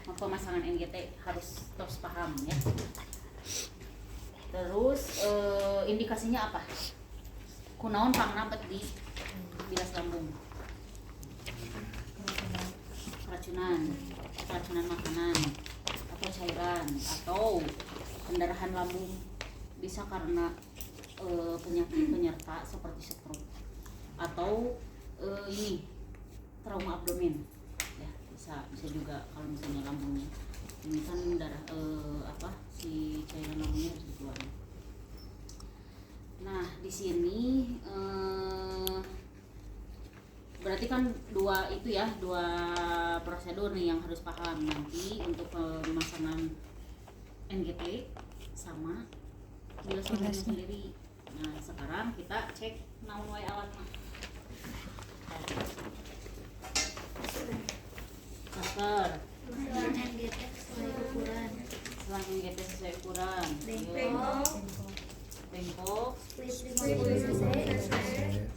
pemasangan NGT harus terus paham ya. Terus indikasinya apa? Kunaon pangnapet di bilas lambung? Keracunan makanan atau cairan atau pendarahan lambung, bisa karena penyakit penyerta seperti stroke atau ini trauma abdomen ya, bisa juga kalau misalnya lambungnya ini kan darah si cairan lambungnya harus dikeluarin. Nah di sini berarti kan dua prosedur nih yang harus paham nanti untuk pemasangan NGT sama bilas lambungnya sendiri. Nah sekarang kita cek naon wae alatna. Masker, selang NGT sesuai ukuran, bengkok, split 50 cc,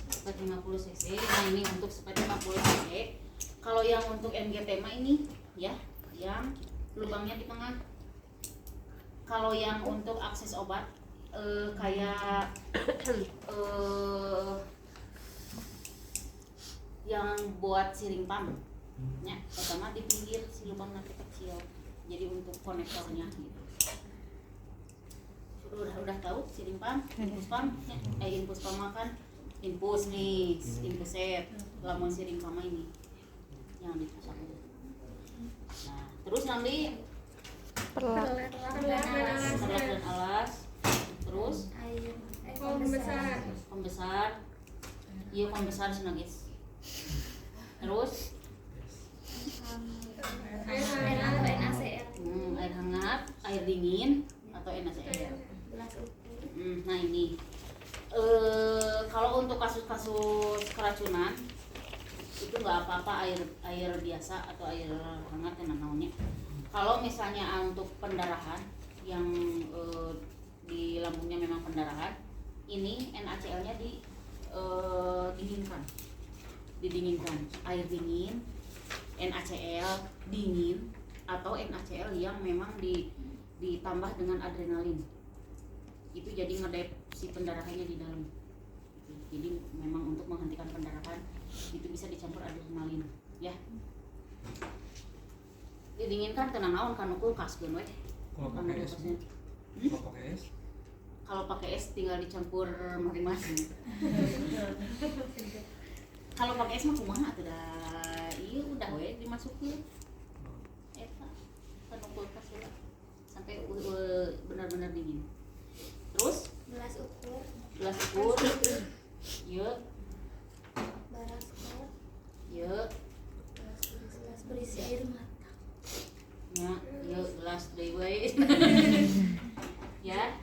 split 50 cc. Nah ini untuk split 50 cc. Kalau yang untuk NGT mah ini ya, yang lubangnya di tengah. Kalau yang untuk akses obat kayak yang buat siring pam ya, pertama di pinggir si lubang nanti kecil, jadi untuk konektornya gitu. Udah tahu siring pam, infus pam ya, infus pam kan infus nih, infus set, lamun siring pam ini yang dipasang. Nah terus nanti perlak dan alas, terus pembesar, iya pembesar senagis, terus air hangat, air dingin atau NaCl. Nah ini kalau untuk kasus-kasus keracunan itu nggak apa-apa air biasa atau air hangat yang namanya. Kalau misalnya untuk pendarahan yang di lambungnya memang pendarahan, ini NaCl-nya didinginkan, air dingin, NaCl dingin atau NaCl yang memang ditambah dengan adrenalin. Itu jadi ngedep si pendarahannya di dalam. Jadi memang untuk menghentikan pendarahan itu bisa dicampur adrenalin, ya. Didinginkan tenang naon kan kulkas geun we. Kalau pakai es, kalau pakai es tinggal dicampur masing-masing. Kalau pakai es mah kumaha atuh dah. Iya udah we dimasukin. Eta kan kulkas heula sampai benar-benar dingin. Terus gelas ukur, Yuk. baraskop, Yuk. gelas berisi air mata, Ya, yuk gelas deui we. Ya,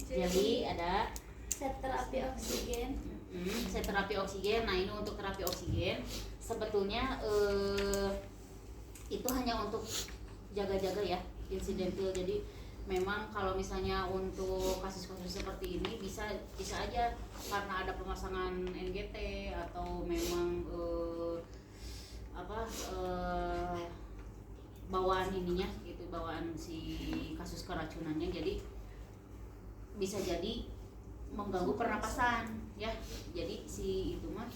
jadi ada set terapi oksigen, set terapi oksigen. Nah ini untuk terapi oksigen sebetulnya itu hanya untuk jaga-jaga ya, insidental. Jadi memang kalau misalnya untuk kasus-kasus seperti ini bisa aja karena ada pemasangan NGT atau memang bawaan ininya gitu, bawaan si kasus keracunannya, jadi bisa jadi mengganggu pernapasan ya. Jadi si itu mah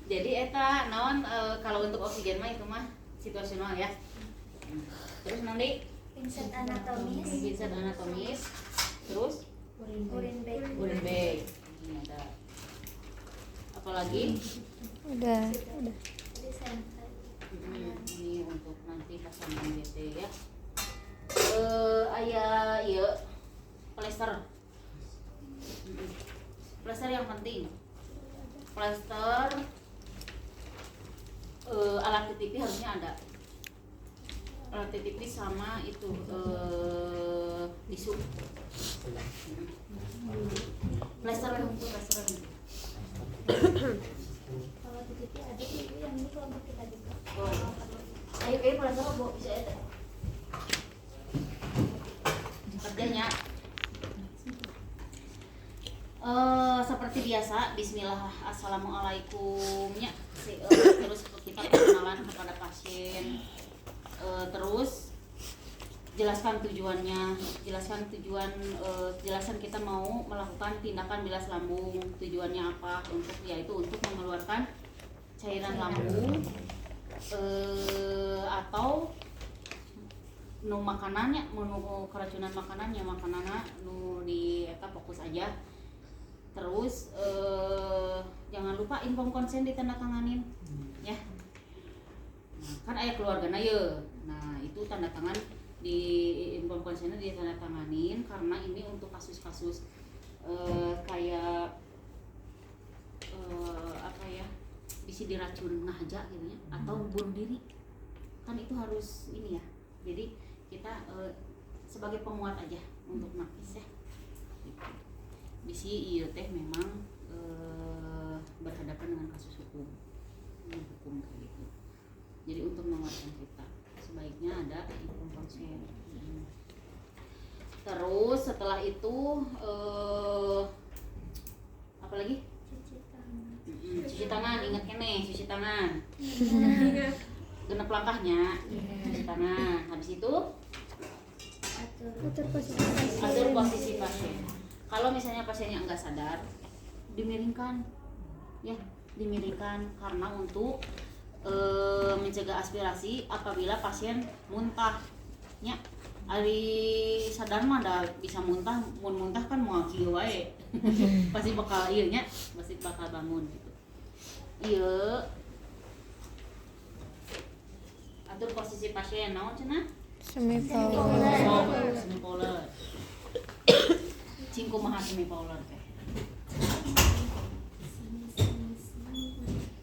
jadi eta naon kalau untuk oksigen mah itu mah situasional ya. Terus nanti pinset anatomis, terus urin bag, ini ada apa lagi? Udah. jadi senter. Ini untuk nanti pasang NGT ya. Aya ieu plester. Plester yang penting. Plester alat titipi harusnya ada. Alat titipi sama itu tisu. Plester untuk plester. Kalau di TV ada sih yang ini kelompok kita juga. Ayo plester bo bisa ada. Kerjanya Seperti biasa, Bismillah, Assalamualaikumnya. Terus kita perkenalan kepada pasien. Terus jelaskan tujuannya, jelaskan kita mau melakukan tindakan bilas lambung. Tujuannya apa? Yaitu untuk mengeluarkan cairan lambung atau nu makanannya, nu keracunan makanannya nu di eta fokus aja. Terus jangan lupa inform konsen ditandatanganin ya. Nah, kan aya keluargana ye. Nah, itu tanda tangan di inform konsennya ditandatanganin karena ini untuk kasus-kasus kayak apa ya? Bisa diracun ngahaja gitu ya atau bunuh diri. Kan itu harus ini ya. Jadi kita sebagai penguat aja untuk nakis ya. Bisi ieu teh memang berhadapan dengan kasus hukum kayak gitu. Jadi untuk menguatkan kita sebaiknya ada inform konsen. Terus setelah itu apa lagi? Cuci tangan, ingat kene cuci tangan. Genep langkahnya cuci tangan. Habis itu atur posisi pasien. Kalau misalnya pasiennya enggak sadar, dimiringkan ya, dimiringkan karena untuk mencegah aspirasi apabila pasien muntah nya. Ari sadar mah da bisa muntah, mun muntah kan moal kieu wae. Pasti bakal ieu nya, pasti bakal bangun gitu. Ieu atur posisi pasien naon cenah? Semipoler. Cingku maha semipoler teh.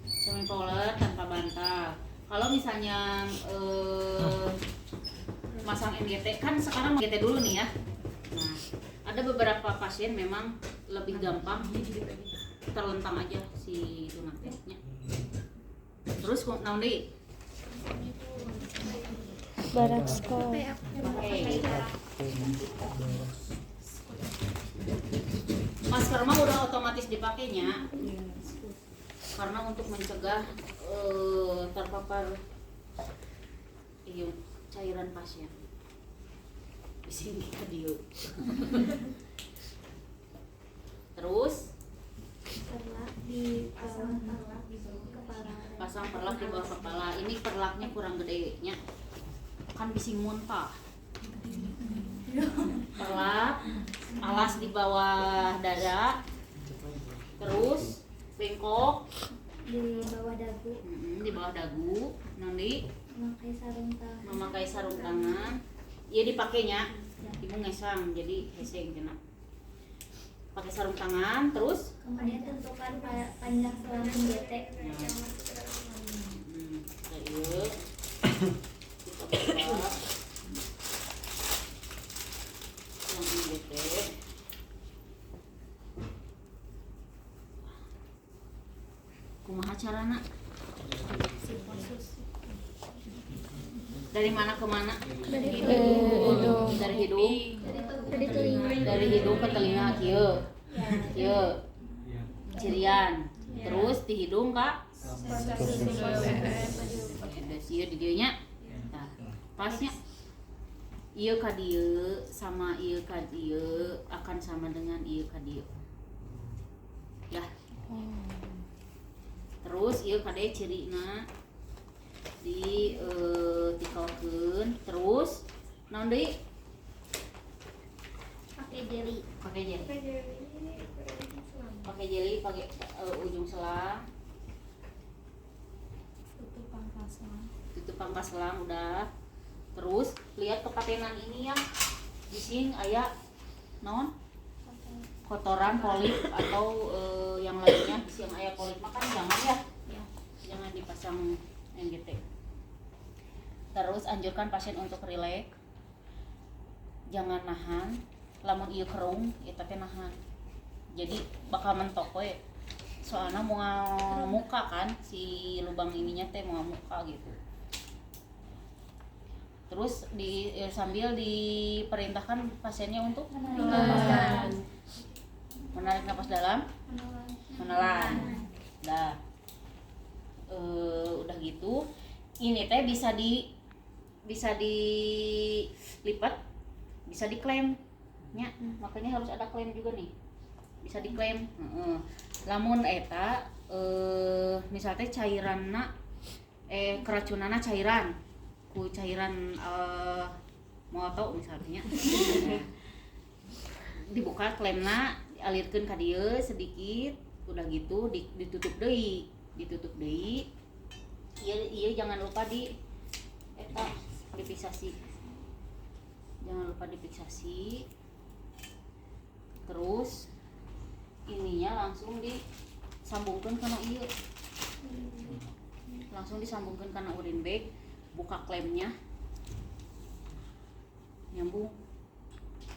Semipoler tanpa bantal. Kalau misalnya masang MGT kan sekarang MGT dulu nih ya. Nah, ada beberapa pasien memang lebih gampang terlentang aja si tunatnya. Terus naon deui? Baraksko. Masker mah udah otomatis dipakainya karena untuk mencegah terpapar cairan pasien. Di sini ke dia. Terus pasang perlak di bawah kepala. Ini perlaknya kurang gedenya, kan bising muntah. Perlak, alas di bawah dada, terus bengkok di bawah dagu. Di bawah dagu, nanti Memakai sarung tangan. Iya dipakainya, ibu ngesang jadi heseng kena. Pakai sarung tangan, terus kemudian tentukan panjang selang MGT. Kayak iya. Kita buka selang MGT. Kumaha carana? Dari mana ke mana? Dari hidung. Dari hidung ke telinga kieu. Kieu. Cirian. Terus di hidung Kak. Ieu di dieu nya. Tah, pasnya. Ieu ka dieu sama ieu ka dieu akan sama dengan ieu ka dieu. Ya. Terus ieu ka dieu cirina di tikolkeun. Terus naon deui? Pakai jeli. Pakai jeli, pakai ujung selang. Tutup pangkas selang udah. Terus lihat kepatenan ini ya. Di sini aya naon? Kotoran, polip atau yang lainnya. Di yang aya polip makan jangan ya. Jangan dipasang MGT. Terus anjurkan pasien untuk rileks. Jangan nahan. Lamun ieu kerung, eta teh nahan. Jadi bakal mentok we. Soalna moal muka kan si lubang ininya teh moal muka gitu. Terus sambil diperintahkan pasiennya untuk menahan. Menarik napas dalam, menelan. Dah. Udah gitu. Ini teh bisa dilipat, bisa diklaim. Nya, makanya harus ada klaim juga nih. Bisa diklaim. Lamun eta misalnya cairanna keracunanna cairan. Ku cairan moto misalnya. Dibuka klaimna, alirkeun ka dieu sedikit, udah gitu ditutup deui. Iya jangan lupa dipiksasi. Terus ininya langsung disambungkeun kana ieu. Langsung disambungkeun kana urin bag, buka klaimnya. Nyambung.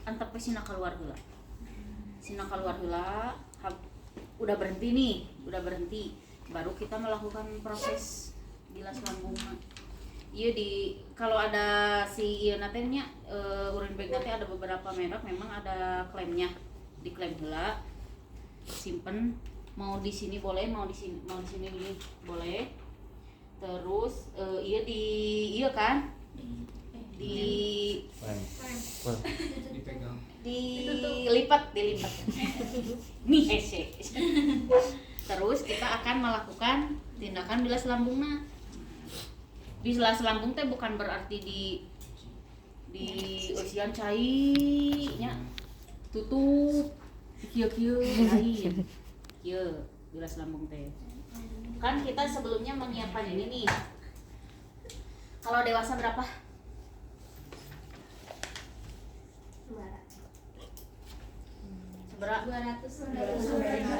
Antep we sina keluar heula. Udah berhenti. Baru kita melakukan proses bilas lambungna. Iya kalau ada si ieu teh nya urin bag teh ada beberapa merek memang ada klaimnya. Diklaim heula. Simpen mau di sini boleh, mau di sini boleh. Terus iya kan? Dilipat nih hese. Terus kita akan melakukan tindakan bilas lambungna. Bilas lambung teh bukan berarti di usian cainya tutup kieu lain. Kieu bilas lambung teh. Kan kita sebelumnya menyiapkan ini nih. Kalau dewasa berapa? Seberapa? 200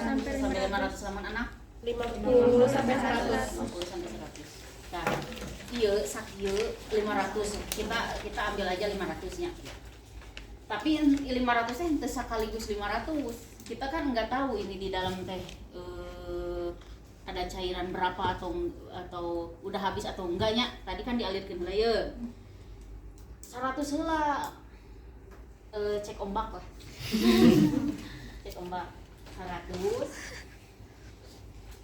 sampai 500 laman anak? 50 sampai 100. 50 sampai 100. Nah, ieu sakieu 500. Kita ambil aja 500-nya. Tapi 500 teh teu sakaligus 500. Kita kan enggak tahu ini di dalam teh ada cairan berapa atau udah habis atau enggaknya. Tadi kan dialirkeun heula ye. 100 heula. Cek ombak lah. Cek ombak 100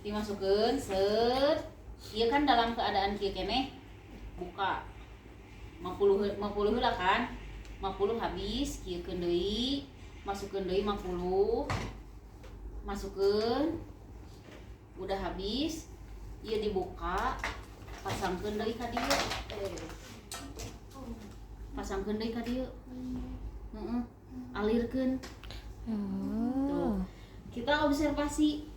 dimasukkan set. Iya kan dalam keadaan kieu keneh buka 50 heula kan. 50 habis kieukeun deui, masukkeun deui 50. Masukkeun udah habis, ieu dibuka, pasangkeun deui ka dieu. Pasangkeun deui ka dieu. Alirkeun. Tuh. Kita observasi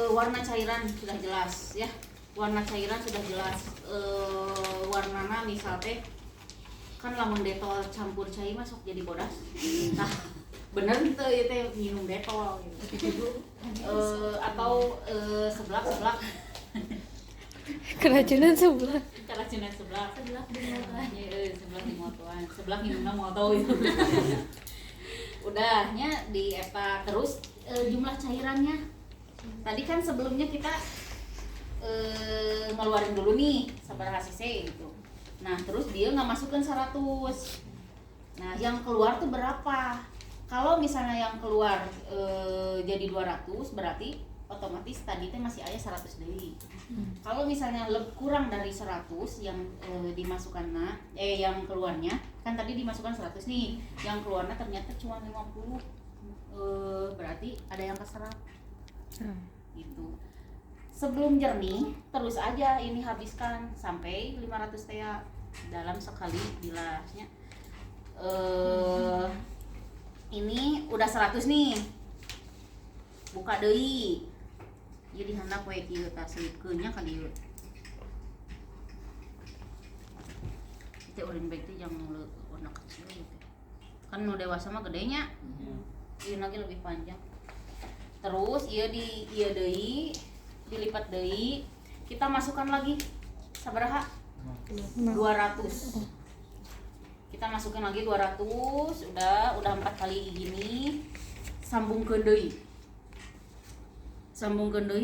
warna cairan sudah jelas ya. Warna cairan sudah jelas. Warnana misal teh kan lamun detol campur cai masuk jadi bodas. Nah, bener teu ieu teh minum detol gitu. Atau seblak Keracunan sebelah. Seblak di motoan. Seblak minumna moto itu. Udahnya di eta terus jumlah cairannya. Tadi kan sebelumnya kita ngeluarin dulu nih sabaraha cc gitu. Nah, terus dia nggak masukkan 100. Nah, yang keluar tuh berapa? Kalau misalnya yang keluar jadi 200 berarti otomatis tadi teh masih aya 100 deui. Kalau misalnya kurang dari 100 yang dimasukkanna yang keluarnya kan tadi dimasukkan 100 nih. Yang keluarnya ternyata cuma 50. Berarti ada yang keserap. Gitu. Sebelum jernih terus aja ini habiskan sampai 500 teh dalam sekali bilasnya. Ini udah 100 nih. Buka deui. Jadi handap we kieu tah selipkeun nya ka dieu. Teh urin bag teh jangan warna kecil gitu. Kan nu dewasa mah gedenya. Ieu lagi lebih panjang. Terus ieu deui dilipat deui, kita masukkan lagi sabaraha? 200. Kita masukkan lagi 200, udah 4 kali gini. Sambungkeun deui.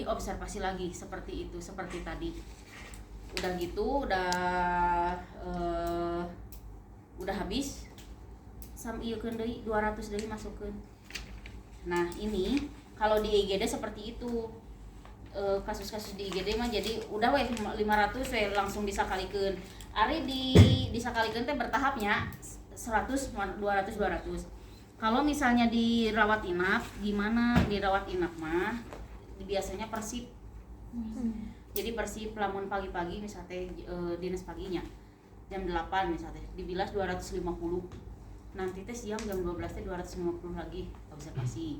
Observasi lagi seperti itu, seperti tadi. Udah gitu, udah habis. Ieukeun deui 200 deui masukkeun. Nah ini kalau di IGD seperti itu. Kasus-kasus di IGD mah jadi udah weh 500 weh langsung disakalikeun. Ari disakalikeun teh bertahapnya 100 200 200. Kalau misalnya dirawat inap gimana? Dirawat inap mah biasanya persip. Jadi persip lamun pagi-pagi misalnya dinas paginya jam 8 misalnya dibilas 250. Nanti teh siang jam 12 teh 250 lagi observasi.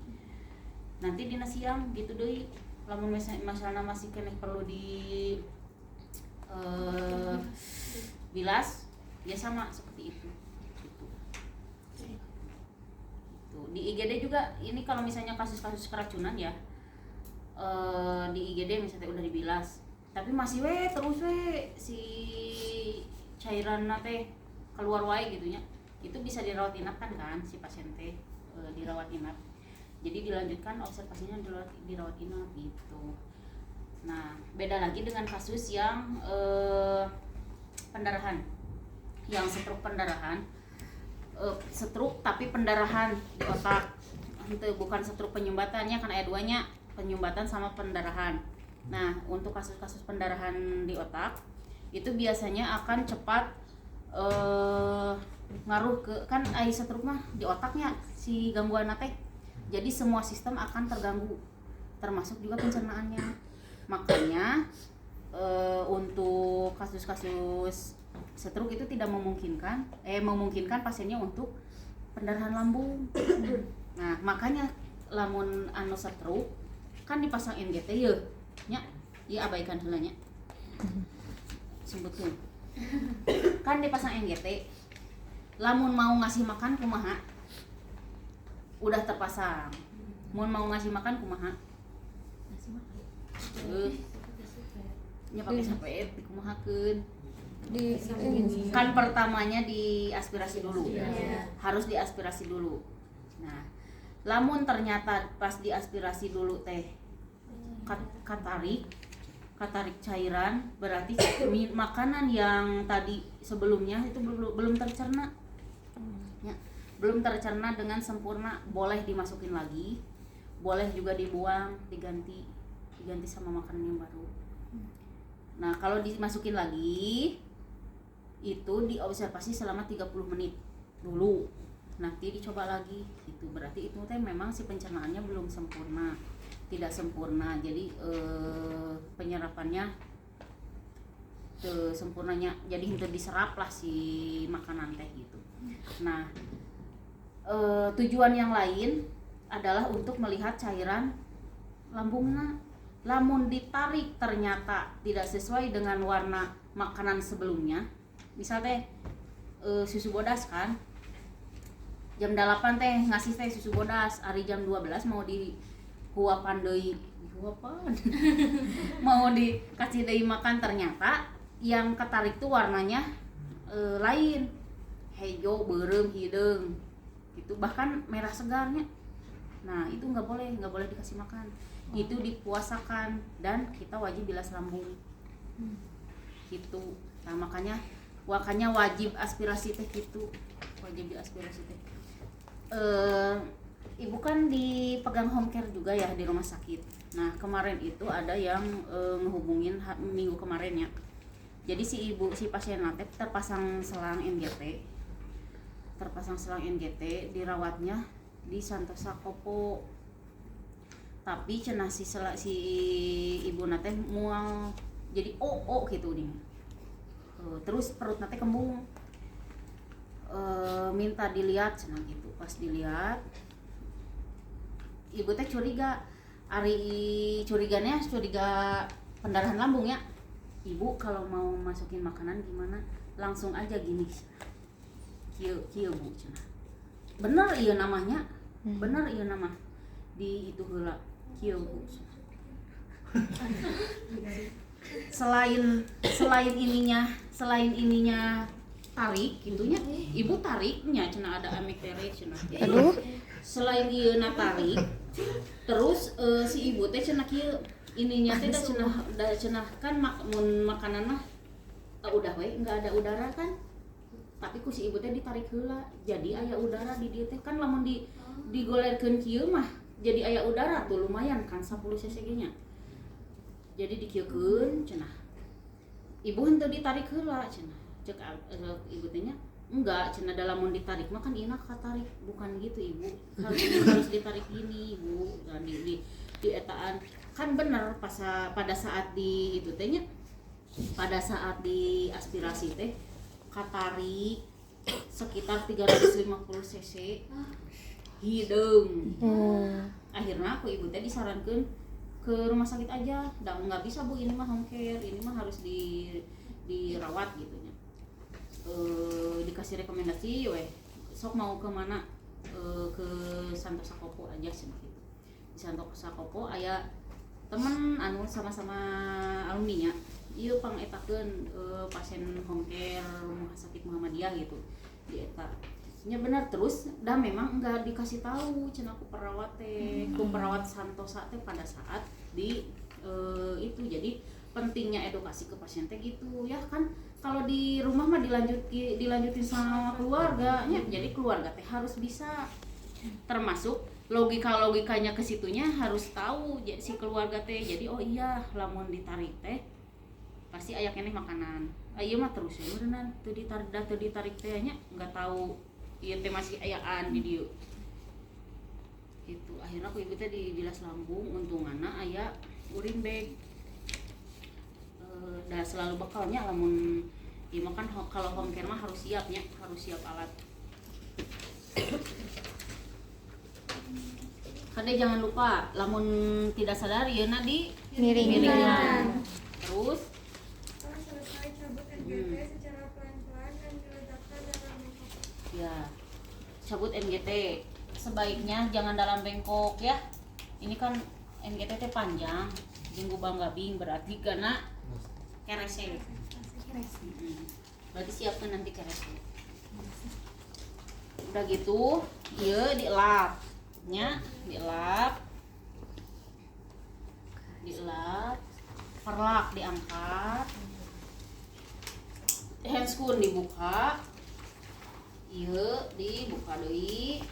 Nanti dinas siang gitu deui. Lamun masalah masih kena perlu di bilas ya sama seperti itu gitu. Di IGD juga ini kalau misalnya kasus-kasus keracunan ya di IGD misalnya udah dibilas tapi masih terus si cairan teh keluar wae gitunya, itu bisa dirawat inap kan si pasien teh dirawat inap. Jadi dilanjutkan observasinya dirawat inap gitu. Nah, beda lagi dengan kasus yang pendarahan. Yang stroke pendarahan. Stroke tapi pendarahan di otak. Itu bukan stroke penyumbatannya kan ada duanya, penyumbatan sama pendarahan. Nah, untuk kasus-kasus pendarahan di otak itu biasanya akan cepat ngaruh ke kan stroke mah di otaknya si gangguan teh. Jadi semua sistem akan terganggu, termasuk juga pencernaannya. Makanya untuk kasus-kasus stroke itu tidak memungkinkan pasiennya untuk pendarahan lambung. Nah, makanya lamun anu stroke kan dipasang NGT ya. Nya, ieu abaikan heula nya. Sebutkeun. Kan dipasang NGT. Lamun mau ngasih makan kumaha? Udah terpasang. Mau ngasih makan kumaha? Ngasih makan. Nya pakai sapet dikumahakeun. Kan pertamanya diaspirasi dulu. Harus diaspirasi dulu. Nah, lamun ternyata pas diaspirasi dulu teh katarik cairan, berarti makanan yang tadi sebelumnya itu belum tercerna. Ya, belum tercerna dengan sempurna, boleh dimasukin lagi, boleh juga dibuang, diganti sama makanan yang baru. Nah, kalau dimasukin lagi itu diobservasi selama 30 menit dulu. Nanti dicoba lagi gitu. Berarti itu teh memang si pencernaannya belum sempurna. Tidak sempurna. Jadi penyerapannya sempurnanya jadi henteu diserap lah si makanan teh gitu. Nah, tujuan yang lain adalah untuk melihat cairan lambungnya. Lamun ditarik ternyata tidak sesuai dengan warna makanan sebelumnya, misal teh susu bodas kan jam 8 teh ngasih teh susu bodas, hari jam 12 mau dihuapan deui mau dikasih deui makan, ternyata yang ketarik tuh warnanya lain, hijau, beureum, hideung gitu, bahkan merah segarnya. Nah, itu nggak boleh dikasih makan. Itu dipuasakan dan kita wajib bilas lambung. Gitu. Nah, makanya wajib aspirasi teh gitu. Wajib diaspirasi teh. Ibu kan dipegang home care juga ya di rumah sakit. Nah, kemarin itu ada yang ngehubungin minggu kemarin ya. Jadi si pasien nanti terpasang selang NGT. Dirawatnya di Santosa Kopo. Tapi cenah si ibu nate mual jadi gitu nih. Terus perut nate kembung. Minta dilihat cenah gitu. Pas dilihat ibu teh curiga. Curiga pendarahan lambung ya. Ibu kalau mau masukin makanan gimana? Langsung aja gini. Kieu Bu cenah. Bener ieu namanya. Bener ieu nama. Di itu heula. Kieu Bu. Selain ininya tarik gitunya, ibu tariknya cenah ada amiktere cenah. Aduh. Selain ieu tarik, terus si ibu teh cenah kieu ininya teh da cenah kan mun makanan mah udah we enggak ada udara kan. Tapi ku si ibu teh ditarik heula. Jadi aya udara di dieu teh kan lamun digolerkeun kieu mah jadi aya udara tuh lumayan kan 10 cc nya. Jadi dikieukeun cenah. Ibu henteu ditarik heula cenah. Cek ibu teh nya enggak cenah dalam mun ditarik mah kan ina katarik, bukan gitu Ibu. Harus ditarik gini Ibu. Dan di etaan kan bener pada saat di itu teh nya pada saat di aspirasi teh katarik sekitar 350 cc hideung. Akhirnya aku ibu teh disarankan ke rumah sakit aja, nggak bisa Bu, ini mah home care, ini mah harus dirawat gitu nya. Dikasih rekomendasi, weh sok mau ke mana, ke Santosa Kopo aja sih gitu. Di Santosa Kopo aya temen anu sama-sama alumni nya, ieu pangetakeun pasien home care rumah sakit Muhammadiyah gitu di eta. Nya benar terus dah memang enggak dikasih tahu cenah ku perawat teh, ku perawat Santosa teh pada saat di itu. Jadi pentingnya edukasi ke pasien teh gitu ya kan. Kalau di rumah mah dilanjutin sama keluarganya. Jadi keluarga teh harus bisa, termasuk logikanya ke situnya harus tahu si keluarga teh. Jadi oh iya lamun ditarik teh pasti aya keneh makanan. Ieu mah terus ya beneran teu ditarik teh nya enggak tahu ieu teh masih ayaan di dieu. Gitu. Akhirnya aku ibu teh dibilas lambung, untunganna aya urin bag. Dah selalu bekalnya lamun ieu mah kan kalau home care mah harus siapnya, harus siap alat. Kade jangan lupa lamun tidak sadar ieu na di miringan. Terus selesai cabut MGT secara pelan-pelan dan diletakkan dalam bengkok. ya, cabut MGT sebaiknya jangan dalam bengkok ya. Ini kan MGT teh panjang, jeung gubang gabing berarti karena kerese. Berarti siapkan nanti kerese. Udah gitu, ieu dielap. Nya dielap. Perlak diangkat. Handscoon dibuka. Ieu dibuka deui.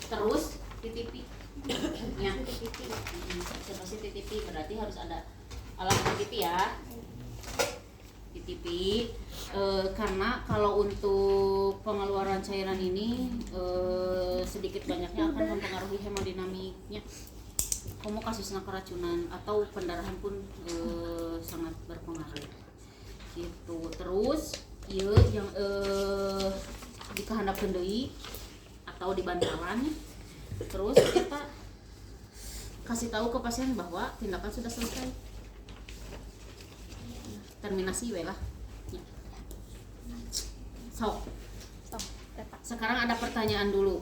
Terus titipi. Nya seperti titipi berarti harus ada alat titipi ya. Titipi karena kalau untuk pengeluaran cairan ini sedikit banyaknya akan mempengaruhi hemodinamiknya. Kamu kasusnya keracunan atau pendarahan pun sangat berpengaruh. Gitu. Terus ieu yang dikahandapkeun deui atau di bantalan. Terus kita kasih tahu ke pasien bahwa tindakan sudah selesai. Terminasi we lah. Sok. Sekarang ada pertanyaan dulu.